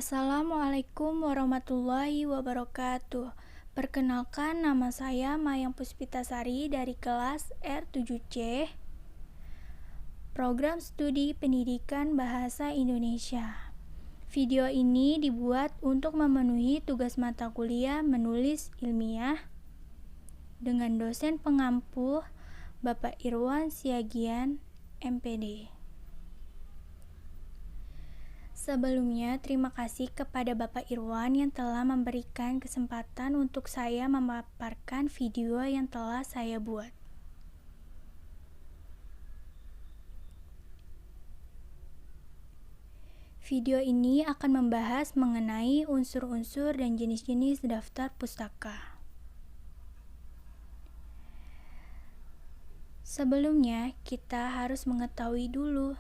Assalamualaikum warahmatullahi wabarakatuh. Perkenalkan, nama saya Mayang Puspitasari dari kelas R7C, Program Studi Pendidikan Bahasa Indonesia. Video ini dibuat untuk memenuhi tugas mata kuliah menulis ilmiah dengan dosen pengampu Bapak Irwan Siagian, MPD. Sebelumnya, terima kasih kepada Bapak Irwan yang telah memberikan kesempatan untuk saya memaparkan video yang telah saya buat. Video ini akan membahas mengenai unsur-unsur dan jenis-jenis daftar pustaka. Sebelumnya, kita harus mengetahui dulu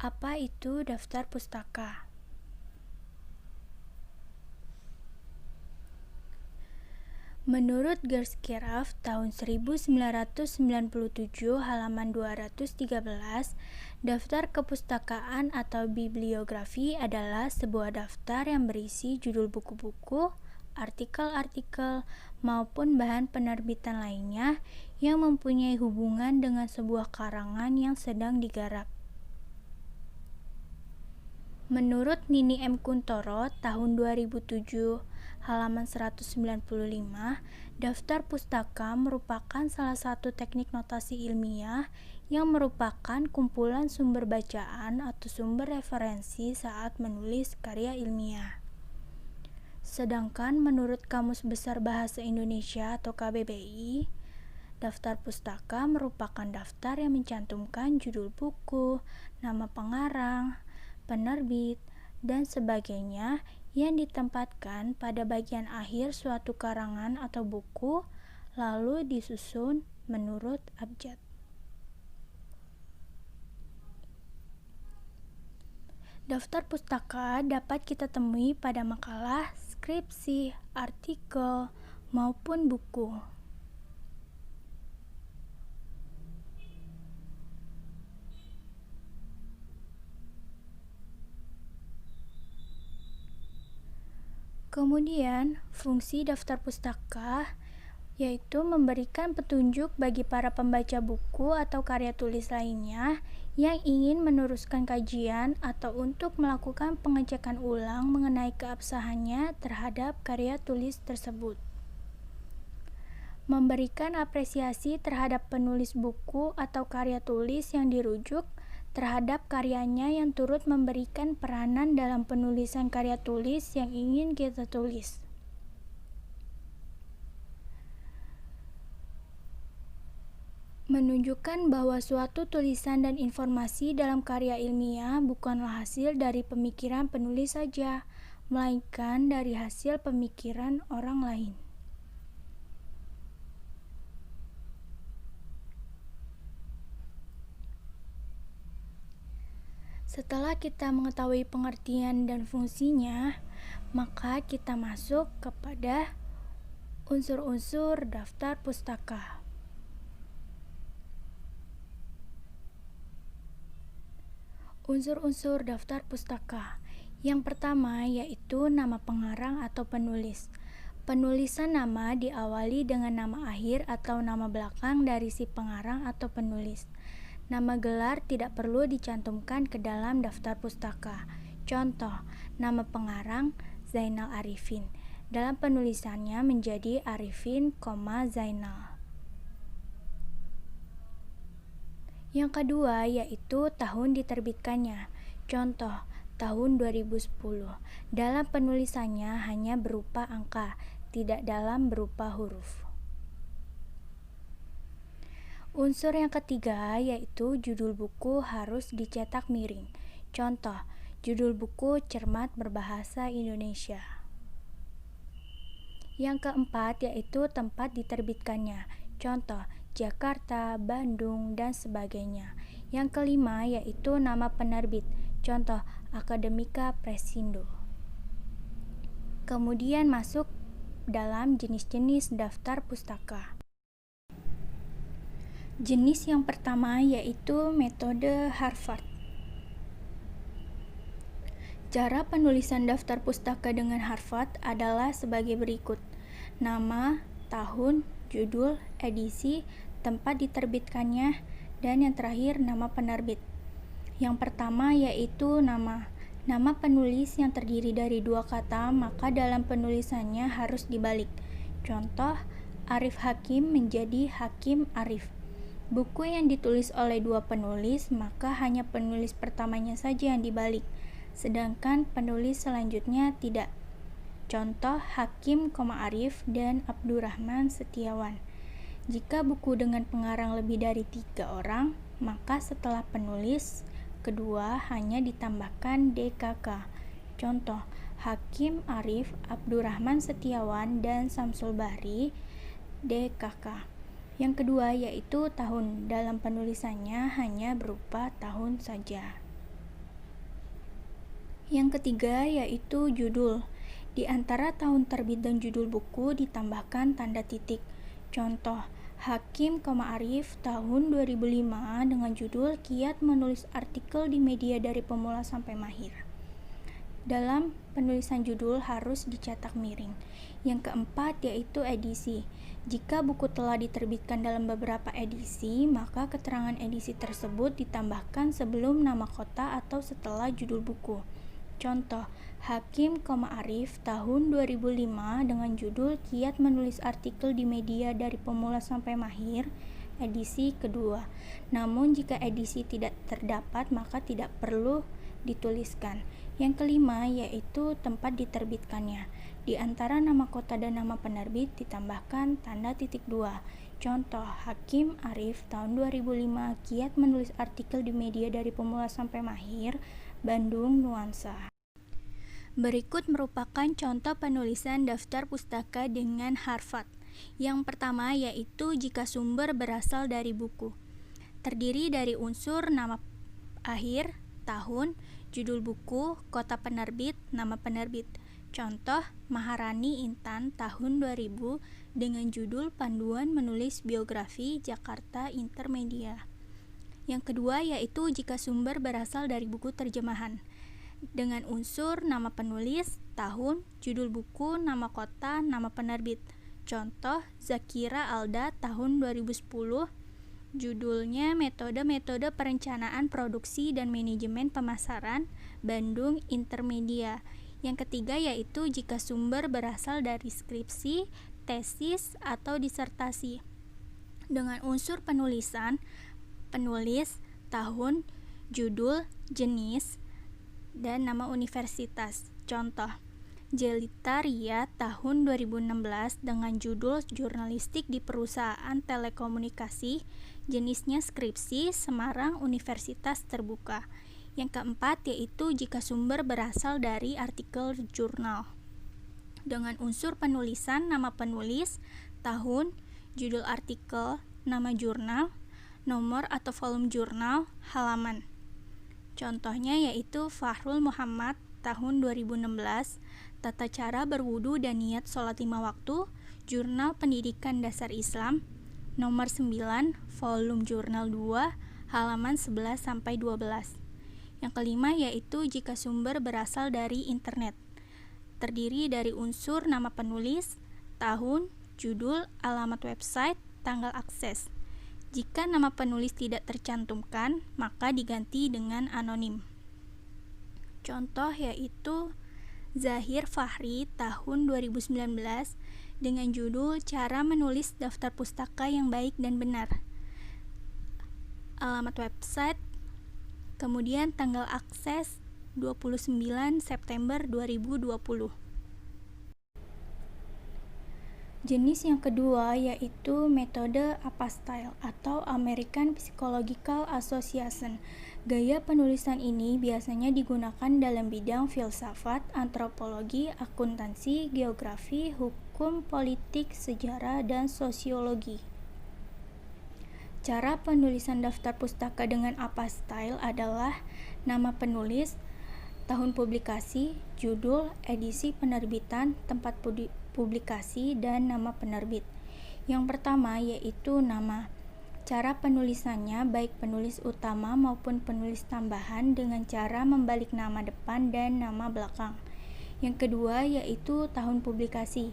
apa itu daftar pustaka. Menurut Gerskiraff tahun 1997 halaman 213, daftar kepustakaan atau bibliografi adalah sebuah daftar yang berisi judul buku-buku, artikel-artikel, maupun bahan penerbitan lainnya yang mempunyai hubungan dengan sebuah karangan yang sedang digarap. Menurut Nini M. Kuntoro tahun 2007 halaman 195, daftar pustaka merupakan salah satu teknik notasi ilmiah yang merupakan kumpulan sumber bacaan atau sumber referensi saat menulis karya ilmiah. Sedangkan menurut Kamus Besar Bahasa Indonesia atau KBBI, daftar pustaka merupakan daftar yang mencantumkan judul buku, nama pengarang, penerbit, dan sebagainya yang ditempatkan pada bagian akhir suatu karangan atau buku, lalu disusun menurut abjad. Daftar pustaka dapat kita temui pada makalah, skripsi, artikel, maupun buku. Kemudian, fungsi daftar pustaka yaitu memberikan petunjuk bagi para pembaca buku atau karya tulis lainnya yang ingin meneruskan kajian atau untuk melakukan pengecekan ulang mengenai keabsahannya terhadap karya tulis tersebut. Memberikan apresiasi terhadap penulis buku atau karya tulis yang dirujuk terhadap karyanya yang turut memberikan peranan dalam penulisan karya tulis yang ingin kita tulis. Menunjukkan bahwa suatu tulisan dan informasi dalam karya ilmiah bukanlah hasil dari pemikiran penulis saja, melainkan dari hasil pemikiran orang lain. Setelah kita mengetahui pengertian dan fungsinya, maka kita masuk kepada unsur-unsur daftar pustaka. Unsur-unsur daftar pustaka. Yang pertama yaitu nama pengarang atau penulis. Penulisan nama diawali dengan nama akhir atau nama belakang dari si pengarang atau penulis. Nama gelar tidak perlu dicantumkan ke dalam daftar pustaka. Contoh, nama pengarang Zainal Arifin. Dalam penulisannya menjadi Arifin, Zainal. Yang kedua yaitu tahun diterbitkannya. Contoh, tahun 2010. Dalam penulisannya hanya berupa angka, tidak dalam berupa huruf. Unsur yang ketiga yaitu judul buku harus dicetak miring. Contoh, judul buku Cermat Berbahasa Indonesia. Yang keempat yaitu tempat diterbitkannya. Contoh, Jakarta, Bandung, dan sebagainya. Yang kelima yaitu nama penerbit. Contoh, Akademika Pressindo. Kemudian masuk dalam jenis-jenis daftar pustaka. Jenis yang pertama yaitu metode Harvard. Cara penulisan daftar pustaka dengan Harvard adalah sebagai berikut: nama, tahun, judul, edisi, tempat diterbitkannya, dan yang terakhir nama penerbit. Yang pertama yaitu nama. Nama penulis yang terdiri dari dua kata, maka dalam penulisannya harus dibalik. Contoh, Arif Hakim menjadi Hakim Arif. Buku yang ditulis oleh dua penulis, maka hanya penulis pertamanya saja yang dibalik, sedangkan penulis selanjutnya tidak. Contoh, Hakim, Arif dan Abdurrahman Setiawan. Jika buku dengan pengarang lebih dari 3 orang, maka setelah penulis kedua hanya ditambahkan DKK. Contoh, Hakim Arif, Abdurrahman Setiawan, dan Samsul Bahri, DKK. Yang kedua yaitu tahun. Dalam penulisannya hanya berupa tahun saja. Yang ketiga yaitu judul. Di antara tahun terbit dan judul buku ditambahkan tanda titik. Contoh, Hakim, Arif tahun 2005 dengan judul Kiat Menulis Artikel di Media dari Pemula sampai Mahir. Dalam penulisan judul harus dicetak miring. Yang keempat yaitu edisi. Jika buku telah diterbitkan dalam beberapa edisi, maka keterangan edisi tersebut ditambahkan sebelum nama kota atau setelah judul buku. Contoh, Hakim, Arif tahun 2005 dengan judul Kiat Menulis Artikel di Media dari Pemula sampai Mahir, edisi kedua. Namun jika edisi tidak terdapat, maka tidak perlu dituliskan. Yang kelima yaitu tempat diterbitkannya. Di antara nama kota dan nama penerbit ditambahkan tanda titik 2. Contoh, Hakim Arif tahun 2005 Kiat Menulis Artikel di Media dari Pemula sampai Mahir, Bandung Nuansa. Berikut merupakan contoh penulisan daftar pustaka dengan Harvard. Yang pertama yaitu jika sumber berasal dari buku. Terdiri dari unsur nama akhir, tahun, judul buku, kota penerbit, nama penerbit. Contoh, Maharani Intan tahun 2000 dengan judul Panduan Menulis Biografi Jakarta Intermedia. Yang kedua yaitu jika sumber berasal dari buku terjemahan. Dengan unsur nama penulis, tahun, judul buku, nama kota, nama penerbit. Contoh, Zakira Alda tahun 2010, judulnya Metode-metode Perencanaan Produksi dan Manajemen Pemasaran, Bandung Intermedia. Yang ketiga yaitu jika sumber berasal dari skripsi, tesis, atau disertasi. Dengan unsur penulisan, penulis, tahun, judul, jenis, dan nama universitas. Contoh, Jelita Ria tahun 2016 dengan judul Jurnalistik di Perusahaan Telekomunikasi, jenisnya skripsi, Semarang Universitas Terbuka. Yang keempat yaitu jika sumber berasal dari artikel jurnal. Dengan unsur penulisan, nama penulis, tahun, judul artikel, nama jurnal, nomor atau volume jurnal, halaman. Contohnya yaitu Fahrul Muhammad tahun 2016, Tata Cara Berwudu dan Niat Sholat 5 Waktu, Jurnal Pendidikan Dasar Islam, nomor 9, volume jurnal 2, halaman 11-12. Yang kelima yaitu jika sumber berasal dari internet. Terdiri dari unsur nama penulis, tahun, judul, alamat website, tanggal akses. Jika nama penulis tidak tercantumkan, maka diganti dengan anonim. Contoh yaitu Zahir Fahri tahun 2019 dengan judul Cara Menulis Daftar Pustaka yang Baik dan Benar. Alamat website, kemudian tanggal akses 29 September 2020. Jenis yang kedua yaitu metode APA-Style atau American Psychological Association. Gaya penulisan ini biasanya digunakan dalam bidang filsafat, antropologi, akuntansi, geografi, hukum, politik, sejarah, dan sosiologi. Cara penulisan daftar pustaka dengan APA-Style adalah nama penulis, tahun publikasi, judul, edisi penerbitan, tempat publikasi, dan nama penerbit. Yang pertama yaitu nama. Cara penulisannya baik penulis utama maupun penulis tambahan dengan cara membalik nama depan dan nama belakang. Yang kedua yaitu tahun publikasi.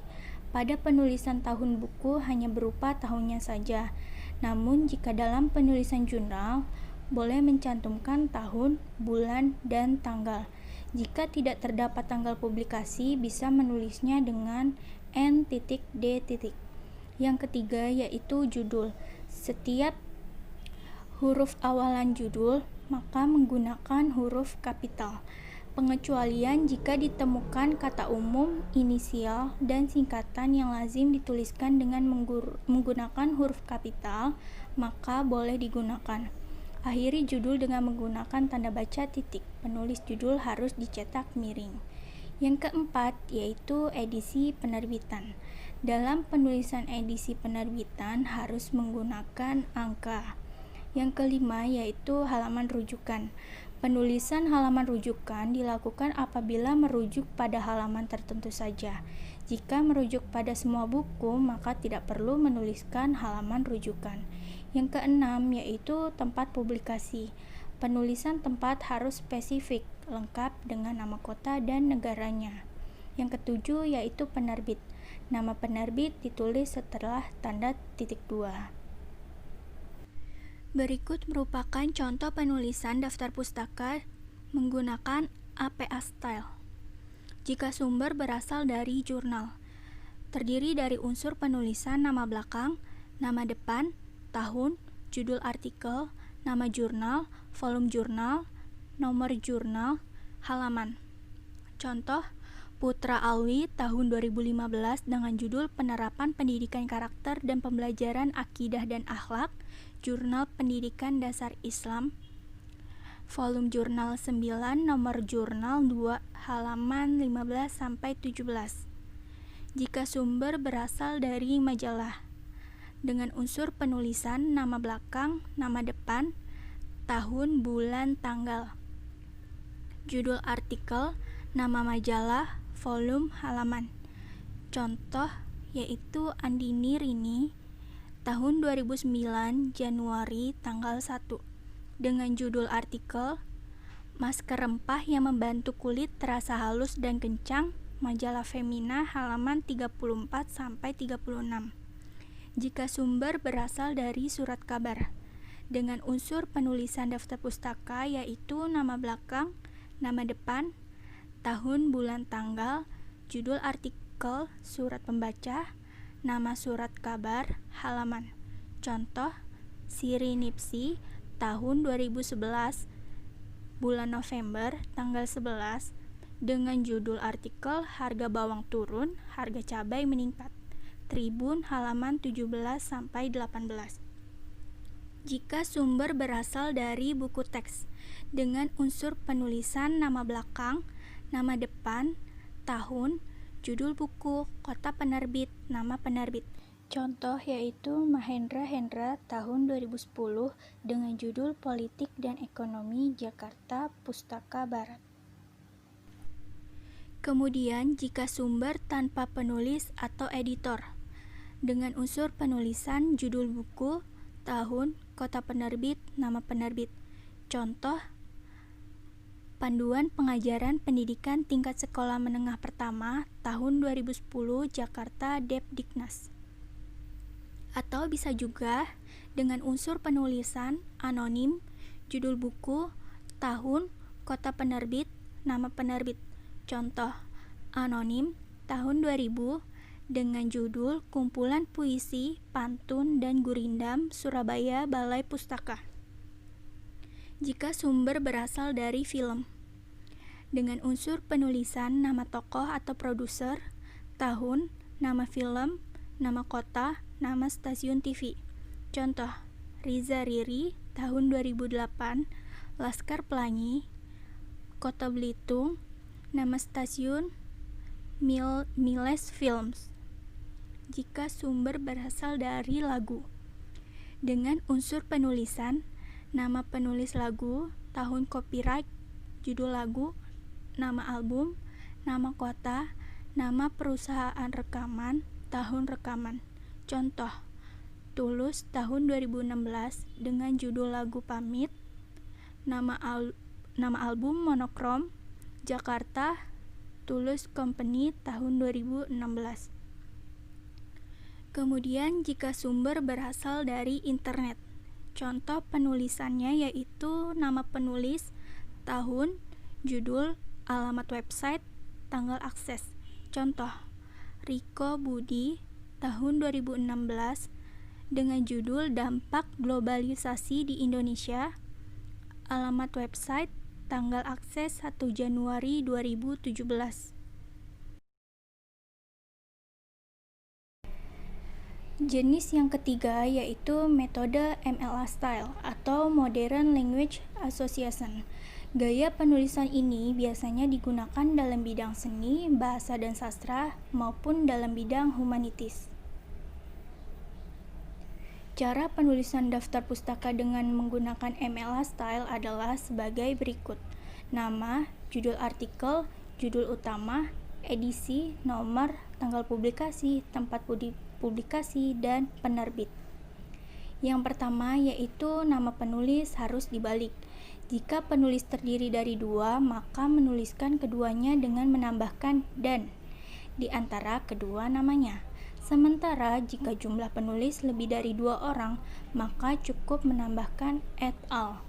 Pada penulisan tahun buku hanya berupa tahunnya saja. Namun jika dalam penulisan jurnal boleh mencantumkan tahun, bulan, dan tanggal. Jika tidak terdapat tanggal publikasi, bisa menulisnya dengan N.D. Yang ketiga yaitu judul. Setiap huruf awalan judul maka menggunakan huruf kapital. Pengecualian jika ditemukan kata umum, inisial, dan singkatan yang lazim dituliskan dengan menggunakan huruf kapital, maka boleh digunakan. Akhiri judul dengan menggunakan tanda baca titik. Penulis judul harus dicetak miring. Yang keempat yaitu edisi penerbitan. Dalam penulisan edisi penerbitan harus menggunakan angka. Yang kelima yaitu halaman rujukan. Penulisan halaman rujukan dilakukan apabila merujuk pada halaman tertentu saja. Jika merujuk pada semua buku, maka tidak perlu menuliskan halaman rujukan. Yang keenam yaitu tempat publikasi. Penulisan tempat harus spesifik, lengkap dengan nama kota dan negaranya. Yang ketujuh yaitu penerbit. Nama penerbit ditulis setelah tanda titik 2. Berikut merupakan contoh penulisan daftar pustaka menggunakan APA Style. Jika sumber berasal dari jurnal, terdiri dari unsur penulisan nama belakang, nama depan, tahun, judul artikel, nama jurnal, volume jurnal, nomor jurnal, halaman. Contoh, Putra Alwi tahun 2015 dengan judul Penerapan Pendidikan Karakter dan Pembelajaran Akidah dan Akhlak, Jurnal Pendidikan Dasar Islam, volume jurnal 9, nomor jurnal 2, halaman 15-17. Jika sumber berasal dari majalah, dengan unsur penulisan nama belakang, nama depan, tahun, bulan, tanggal, judul artikel, nama majalah, volume, halaman. Contoh yaitu Andini Rini tahun 2009 Januari tanggal 1 dengan judul artikel Masker Rempah yang Membantu Kulit Terasa Halus dan Kencang, majalah Femina, halaman 34-36. Jika sumber berasal dari surat kabar, dengan unsur penulisan daftar pustaka yaitu nama belakang, nama depan, tahun, bulan, tanggal, judul artikel, surat pembaca, nama surat kabar, halaman. Contoh, Siri Nipsi tahun 2011 bulan November tanggal 11 dengan judul artikel Harga Bawang Turun, Harga Cabai Meningkat, Tribun, halaman 17-18. Jika sumber berasal dari buku teks, dengan unsur penulisan nama belakang, nama depan, tahun, judul buku, kota penerbit, nama penerbit. Contoh yaitu Mahendra Hendra tahun 2010 dengan judul Politik dan Ekonomi Jakarta Pustaka Barat. Kemudian jika sumber tanpa penulis atau editor, dengan unsur penulisan judul buku, tahun, kota penerbit, nama penerbit. Contoh, Panduan Pengajaran Pendidikan Tingkat Sekolah Menengah Pertama tahun 2010 Jakarta Depdiknas. Atau bisa juga dengan unsur penulisan anonim, judul buku, tahun, kota penerbit, nama penerbit. Contoh, anonim tahun 2000 dengan judul Kumpulan Puisi, Pantun, dan Gurindam Surabaya Balai Pustaka. Jika sumber berasal dari film, dengan unsur penulisan nama tokoh atau produser, tahun, nama film, nama kota, nama stasiun TV. Contoh, Riza Riri tahun 2008, Laskar Pelangi, Kota Belitung, nama stasiun, Miles Films. Jika sumber berasal dari lagu, dengan unsur penulisan nama penulis lagu, tahun copyright, judul lagu, nama album, nama kota, nama perusahaan rekaman, tahun rekaman. Contoh, Tulus tahun 2016 dengan judul lagu Pamit. Nama album Monokrom, Jakarta, Tulus Company tahun 2016. Kemudian jika sumber berasal dari internet, contoh penulisannya yaitu nama penulis, tahun, judul, alamat website, tanggal akses. Contoh, Riko Budi tahun 2016 dengan judul Dampak Globalisasi di Indonesia, alamat website, tanggal akses 1 Januari 2017. Jenis yang ketiga yaitu metode MLA Style atau Modern Language Association. Gaya penulisan ini biasanya digunakan dalam bidang seni, bahasa dan sastra maupun dalam bidang humanitis. Cara penulisan daftar pustaka dengan menggunakan MLA Style adalah sebagai berikut. Nama, judul artikel, judul utama, edisi, nomor, tanggal publikasi, tempat publikasi, dan penerbit. Yang pertama yaitu nama penulis harus dibalik. Jika penulis terdiri dari dua, maka menuliskan keduanya dengan menambahkan "dan" di antara kedua namanya. Sementara jika jumlah penulis lebih dari 2 orang, maka cukup menambahkan et al.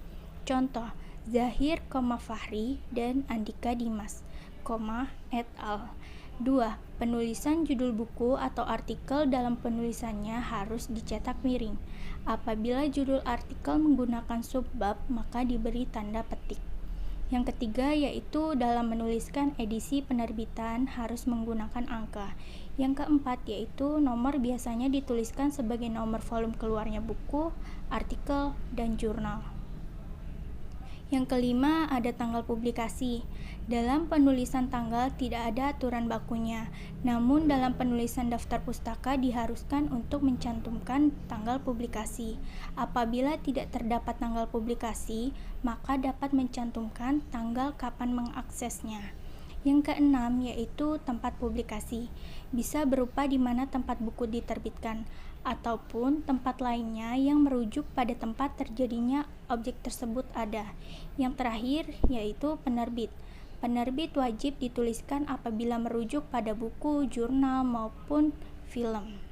Contoh, Zahir, Fahri, dan Andika Dimas, et al. 2. Penulisan judul buku atau artikel dalam penulisannya harus dicetak miring. Apabila judul artikel menggunakan subbab, maka diberi tanda petik. Yang ketiga yaitu dalam menuliskan edisi penerbitan harus menggunakan angka. Yang keempat yaitu nomor biasanya dituliskan sebagai nomor volume keluarnya buku, artikel, dan jurnal. Yang kelima ada tanggal publikasi. Dalam penulisan tanggal tidak ada aturan bakunya, namun dalam penulisan daftar pustaka diharuskan untuk mencantumkan tanggal publikasi. Apabila tidak terdapat tanggal publikasi, maka dapat mencantumkan tanggal kapan mengaksesnya. Yang keenam yaitu tempat publikasi. Bisa berupa di mana tempat buku diterbitkan, ataupun tempat lainnya yang merujuk pada tempat terjadinya objek tersebut ada. Yang terakhir yaitu penerbit. Penerbit wajib dituliskan apabila merujuk pada buku, jurnal, maupun film.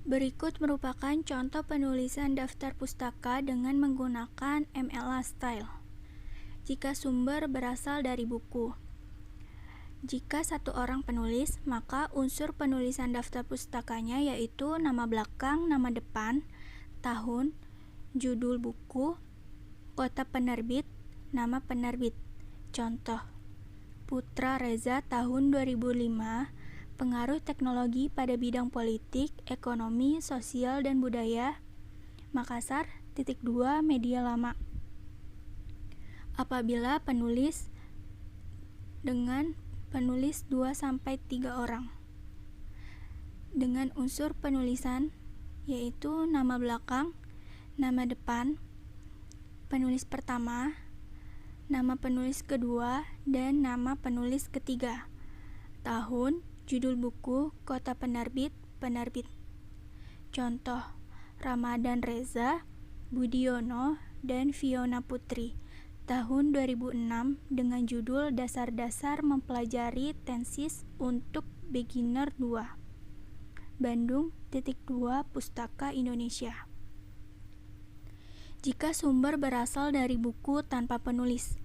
Berikut merupakan contoh penulisan daftar pustaka dengan menggunakan MLA Style. Jika sumber berasal dari buku. Jika satu orang penulis, maka unsur penulisan daftar pustakanya yaitu nama belakang, nama depan, tahun, judul buku, kota penerbit, nama penerbit. Contoh, Putra Reza tahun 2005, pengaruh teknologi pada bidang politik, ekonomi, sosial, dan budaya, Makassar, 2 media lama. Apabila penulis dengan penulis 2-3 orang. Dengan unsur penulisan yaitu nama belakang, nama depan, penulis pertama, nama penulis kedua, dan nama penulis ketiga. Tahun, judul buku, kota penerbit, penerbit. Contoh, Ramadan Reza, Budiono, dan Fiona Putri. Tahun 2006 dengan judul Dasar-dasar Mempelajari Tensis untuk Beginner 2. Bandung, 2 Pustaka Indonesia. Jika sumber berasal dari buku tanpa penulis.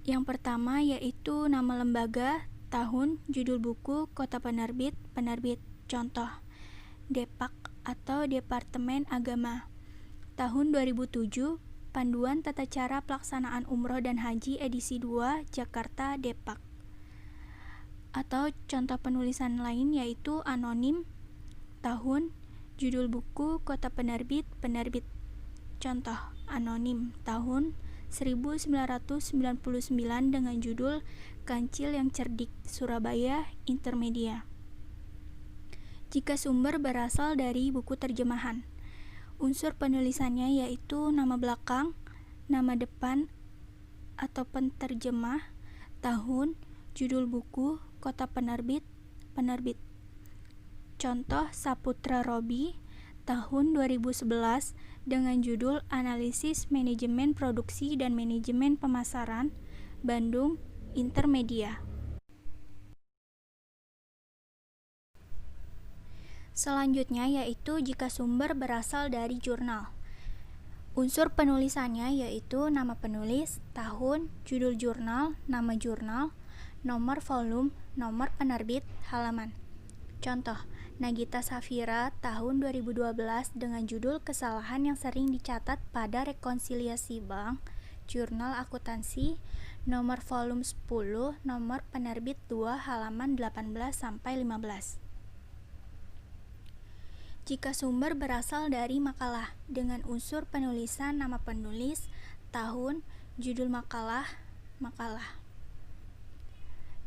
Yang pertama yaitu nama lembaga, tahun, judul buku, kota penerbit, penerbit. Contoh, Depak atau Departemen Agama. Tahun 2007 Panduan Tata Cara Pelaksanaan Umroh dan Haji edisi 2 Jakarta Depak. Atau contoh penulisan lain yaitu anonim, tahun, judul buku, kota penerbit, penerbit. Contoh, anonim, tahun 1999 dengan judul Kancil yang Cerdik, Surabaya, Intermedia. Jika sumber berasal dari buku terjemahan. Unsur penulisannya yaitu nama belakang, nama depan atau penterjemah, tahun, judul buku, kota penerbit, penerbit. Contoh Saputra Robi tahun 2011 dengan judul Analisis Manajemen Produksi dan Manajemen Pemasaran, Bandung, Intermedia. Selanjutnya yaitu jika sumber berasal dari jurnal. Unsur penulisannya yaitu nama penulis, tahun, judul jurnal, nama jurnal, nomor volume, nomor penerbit, halaman. Contoh, Nagita Safira tahun 2012 dengan judul Kesalahan yang sering dicatat pada rekonsiliasi bank, jurnal akuntansi, nomor volume 10, nomor penerbit 2, halaman 18-15. Jika sumber berasal dari makalah dengan unsur penulisan nama penulis, tahun, judul makalah.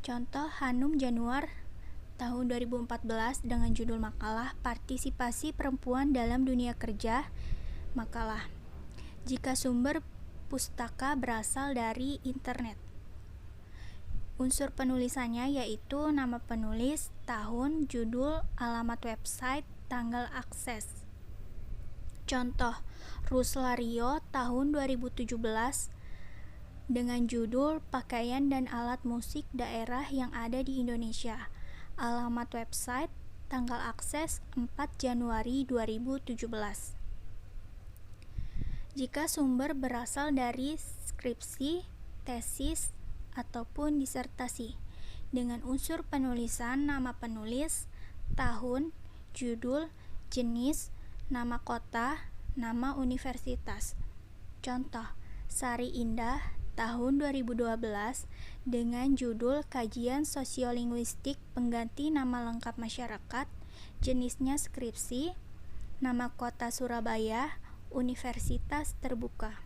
Contoh Hanum Januar tahun 2014 dengan judul makalah Partisipasi Perempuan dalam Dunia Kerja, makalah. Jika sumber pustaka berasal dari internet, unsur penulisannya yaitu nama penulis, tahun, judul, alamat website, tanggal akses. Contoh, Ruslario tahun 2017 dengan judul Pakaian dan Alat Musik Daerah yang ada di Indonesia. Alamat website, tanggal akses 4 Januari 2017. Jika sumber berasal dari skripsi, tesis, ataupun disertasi dengan unsur penulisan nama penulis, tahun, judul, jenis, nama kota, nama universitas. Contoh, Sari Indah tahun 2012 dengan judul Kajian Sosiolinguistik Pengganti Nama Lengkap Masyarakat, jenisnya skripsi, nama kota Surabaya, Universitas Terbuka.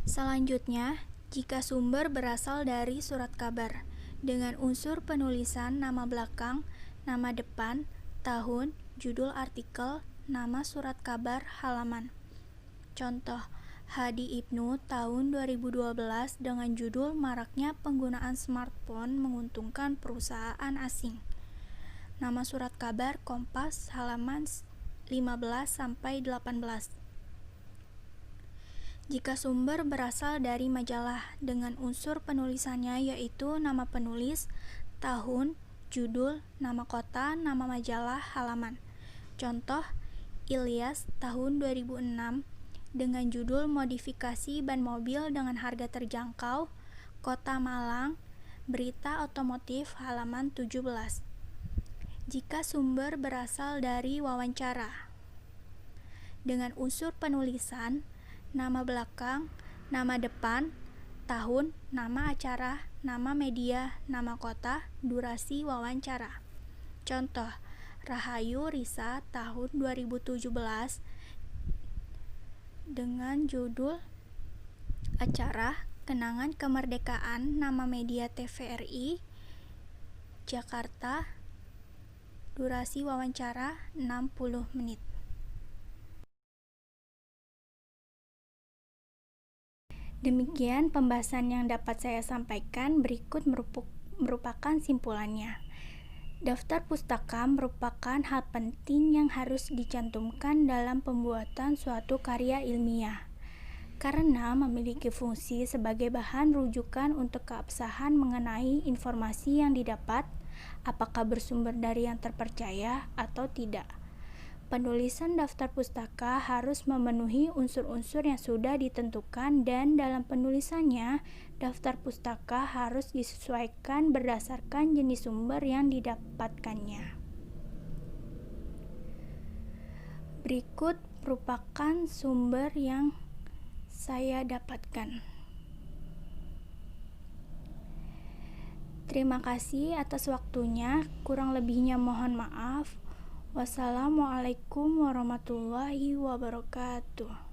Selanjutnya, jika sumber berasal dari surat kabar dengan unsur penulisan nama belakang, nama depan, tahun, judul artikel, nama surat kabar, halaman. Contoh, Hadi Ibnu tahun 2012 dengan judul Maraknya Penggunaan Smartphone Menguntungkan Perusahaan Asing. Nama surat kabar Kompas, halaman 15-18. Jika sumber berasal dari majalah dengan unsur penulisannya yaitu nama penulis, tahun, judul, nama kota, nama majalah, halaman. Contoh, Ilyas tahun 2006 dengan judul Modifikasi Ban Mobil dengan Harga Terjangkau, Kota Malang, Berita Otomotif, halaman 17. Jika sumber berasal dari wawancara dengan unsur penulisan nama belakang, nama depan, tahun, nama acara, nama media, nama kota, durasi wawancara. Contoh, Rahayu Risa tahun 2017 dengan judul acara Kenangan Kemerdekaan, nama media TVRI, Jakarta, durasi wawancara 60 menit. Demikian pembahasan yang dapat saya sampaikan. Berikut merupakan simpulannya. Daftar pustaka merupakan hal penting yang harus dicantumkan dalam pembuatan suatu karya ilmiah, karena memiliki fungsi sebagai bahan rujukan untuk keabsahan mengenai informasi yang didapat, apakah bersumber dari yang terpercaya atau tidak. Penulisan daftar pustaka harus memenuhi unsur-unsur yang sudah ditentukan, dan dalam penulisannya, daftar pustaka harus disesuaikan berdasarkan jenis sumber yang didapatkannya. Berikut merupakan sumber yang saya dapatkan. Terima kasih atas waktunya, kurang lebihnya mohon maaf. Wassalamualaikum warahmatullahi wabarakatuh.